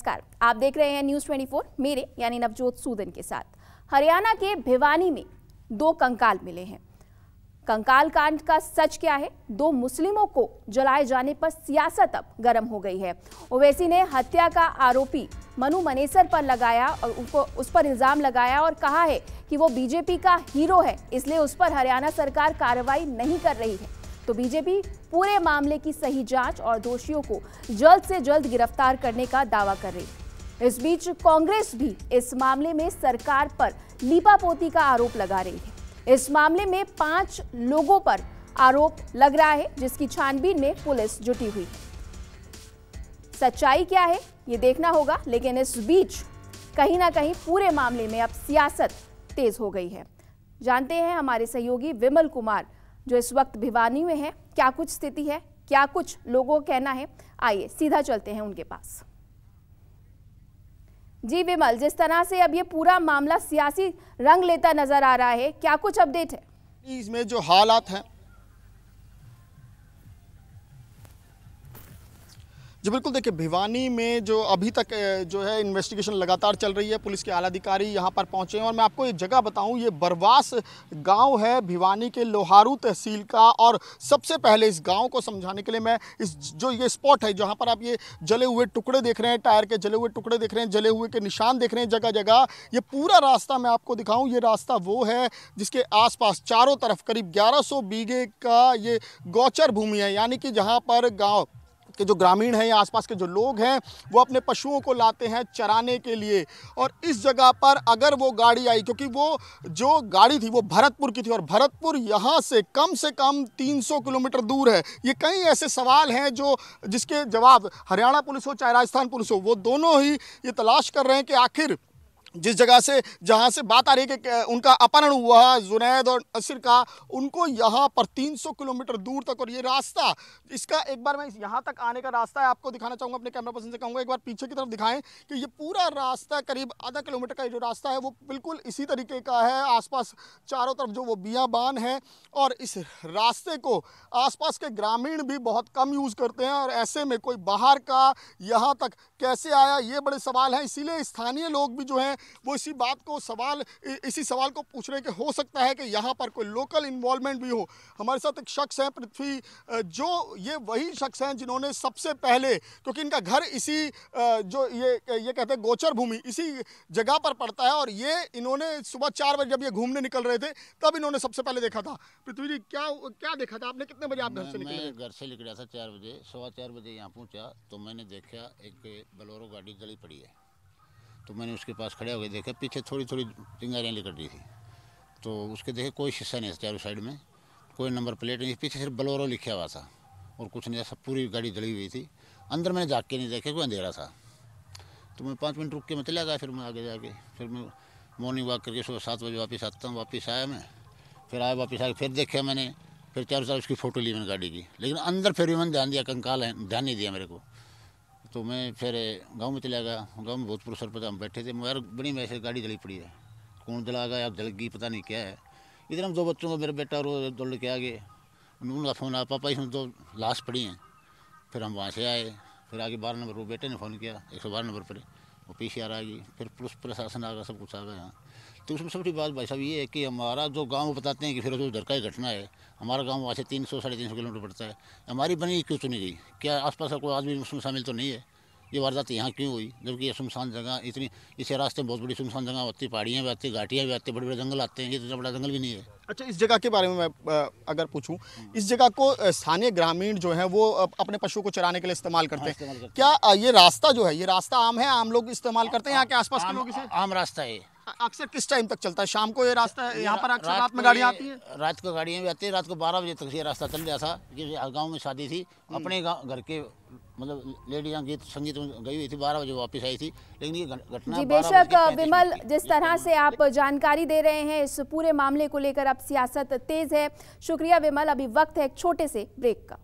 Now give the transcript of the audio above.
नमस्कार, आप देख रहे हैं न्यूज़ 24 मेरे यानी नवजोत सूदन के साथ। हरियाणा के भिवानी में 2 कंकाल मिले हैं। कंकाल कांड का सच क्या है? 2 मुस्लिमों को जलाए जाने पर सियासत अब गर्म हो गई है। ओवैसी ने हत्या का आरोपी मनु मनेसर पर लगाया और उस पर इल्जाम लगाया और कहा है कि वो बीजेपी का हीरो है, इसलिए उस पर हरियाणा सरकार कार्रवाई नहीं कर रही है। तो बीजेपी पूरे मामले की सही जांच और दोषियों को जल्द से जल्द गिरफ्तार करने का दावा कर रही है। इस बीच कांग्रेस भी इस मामले में सरकार पर लीपापोती का आरोप लगा रही है। इस मामले में 5 लोगों पर आरोप लग रहा है, जिसकी छानबीन में पुलिस जुटी हुई है। सच्चाई क्या है ये देखना होगा, लेकिन इस बीच कहीं ना कहीं पूरे मामले में अब सियासत तेज हो गई है। जानते हैं हमारे सहयोगी विमल कुमार जो इस वक्त भिवानी में है, क्या कुछ स्थिति है, क्या कुछ लोगों का कहना है। आइए सीधा चलते हैं उनके पास। जी विमल, जिस तरह से अब ये पूरा मामला सियासी रंग लेता नजर आ रहा है, क्या कुछ अपडेट है? इसमें जो हालात हैं जी बिल्कुल, देखिए भिवानी में जो अभी तक जो है इन्वेस्टिगेशन लगातार चल रही है। पुलिस के आला अधिकारी यहाँ पर पहुँचे हैं और मैं आपको एक जगह बताऊँ, ये बरवास गांव है भिवानी के लोहारू तहसील का। और सबसे पहले इस गांव को समझाने के लिए मैं इस जो ये स्पॉट है जहाँ पर आप ये जले हुए टुकड़े देख रहे हैं, टायर के जले हुए टुकड़े देख रहे हैं, जले हुए के निशान देख रहे हैं जगह जगह, ये पूरा रास्ता मैं आपको दिखाऊँ। ये रास्ता वो है जिसके आसपास चारों तरफ करीब 1100 बीघे का ये गौचर भूमि है, यानी कि जहाँ पर गाँव के जो ग्रामीण हैं या आसपास के जो लोग हैं वो अपने पशुओं को लाते हैं चराने के लिए। और इस जगह पर अगर वो गाड़ी आई, क्योंकि वो जो गाड़ी थी वो भरतपुर की थी और भरतपुर यहाँ से कम 300 किलोमीटर दूर है। ये कई ऐसे सवाल हैं जिसके जवाब हरियाणा पुलिस हो चाहे राजस्थान पुलिस हो, वो दोनों ही ये तलाश कर रहे हैं कि आखिर जिस जगह से जहाँ से बात आ रही है कि उनका अपहरण हुआ जुनैद और असिर का, उनको यहाँ पर 300 किलोमीटर दूर तक। और ये रास्ता, इसका एक बार मैं यहाँ तक आने का रास्ता है आपको दिखाना चाहूँगा, अपने कैमरा पर्सन से कहूँगा एक बार पीछे की तरफ दिखाएं कि ये पूरा रास्ता करीब आधा किलोमीटर का जो रास्ता है वो बिल्कुल इसी तरीके का है। आसपास चारों तरफ जो वो बियाबान है और इस रास्ते को आसपास के ग्रामीण भी बहुत कम यूज़ करते हैं। और ऐसे में कोई बाहर का यहाँ तक कैसे आया, ये बड़े सवाल हैं। इसीलिए स्थानीय लोग भी जो हैं वो इसी सवाल को पूछ रहे हैं कि हो सकता है कि यहाँ पर कोई लोकल इन्वॉल्वमेंट भी हो। हमारे साथ एक शख्स है पृथ्वी, जो ये वही शख्स हैं जिन्होंने सबसे पहले, क्योंकि इनका घर इसी जो ये कहते हैं गोचर भूमि, इसी जगह पर पड़ता है। और ये इन्होंने सुबह 4 बजे जब ये घूमने निकल रहे थे तब इन्होंने सबसे पहले देखा था। पृथ्वी जी, क्या देखा था आपने? कितने बजे आप घर से निकले? मैं घर से निकला था 4 बजे, 4:15 बजे यहाँ पहुँचा तो मैंने देखा एक बोलेरो गाड़ी जली पड़ी है। तो मैंने उसके पास खड़े हो गए, देखा पीछे थोड़ी चिंगारियाँ निकल रही थी। तो उसके देखे कोई शीशा नहीं था चारों साइड में, कोई नंबर प्लेट नहीं, पीछे सिर्फ बोलेरो लिखा हुआ था और कुछ नहीं था। सब पूरी गाड़ी जली हुई थी। अंदर मैंने जाके नहीं देखा, कोई अंधेरा था। तो मैं 5 मिनट रुक के मैं चला गया। फिर मैं आगे जाके फिर मैं मॉर्निंग वॉक करके सुबह 7 बजे वापस आता हूँ। वापस आया मैं, फिर आया वापस आके फिर देखा मैंने, फिर चारों तरफ उसकी फ़ोटो ली मैंने गाड़ी की। लेकिन अंदर फिर भी मैंने ध्यान दिया, कंकाल है, ध्यान नहीं दिया मेरे को। तो मैं फिर गांव में चला गया। गांव में भूतपूर्व सरपंच हम बैठे थे। यार बड़ी में ऐसे गाड़ी जली पड़ी है, कौन जला गया, जल गई, पता नहीं क्या है। इधर हम 2 बच्चों को, मेरे बेटा और दौड़ के आ गए, उनका फ़ोन आया, पापा इसमें 2 लाश पड़ी हैं। फिर हम वहाँ से आए, फिर आगे 12 नंबर वो बेटे ने फ़ोन किया, 112 नंबर पर, वो PCR आ गई। फिर पुलिस प्रशासन आ गया, सब कुछ आ गया यहाँ। तो उसमें सबसे बात भाई साहब ये है कि हमारा जो गांव बताते हैं कि फिर जो उधर का ही घटना है, हमारा गांव वहाँ से 300-350 किलोमीटर पड़ता है। हमारी बनी क्यों चुनी गई? क्या आसपास का कोई आदमी उसमें शामिल तो नहीं है? ये वारदात यहाँ क्यों हुई, जबकि ये सुनसान जगह, इतनी इसे रास्ते में बहुत बड़ी सुनसान जगह होती, पहाड़ियाँ भी आती, घाटियाँ भी आती, बड़े बड़े जंगल आते हैं। ये इतना बड़ा जंगल भी नहीं है। अच्छा, इस जगह के बारे में मैं अगर पूछूं, इस जगह को स्थानीय ग्रामीण जो हैं वो अपने पशुओं को चराने के लिए इस्तेमाल करते हैं। क्या ये रास्ता जो है, ये रास्ता आम है, आम लोग इस्तेमाल करते हैं यहाँ के आसपास के लोग इसे? आम रास्ता है। अक्सर किस टाइम तक चलता है? शाम को ये रास्ता है यहाँ पर अक्सर रात में गाड़ियाँ आती हैं? रात को गाड़ियाँ भी आती है। रात को 12 बजे तक ये रास्ता चल रहा था। ये गाँव में शादी थी, अपने घर के मतलब लेडियाँ गीत संगीत गई हुई थी, 12 बजे वापस आई थी। लेकिन ये घटना जी बेशक विमल, जिस तरह से आप जानकारी दे रहे हैं इस पूरे मामले को लेकर अब सियासत तेज है। शुक्रिया विमल। अभी वक्त है एक छोटे से ब्रेक का।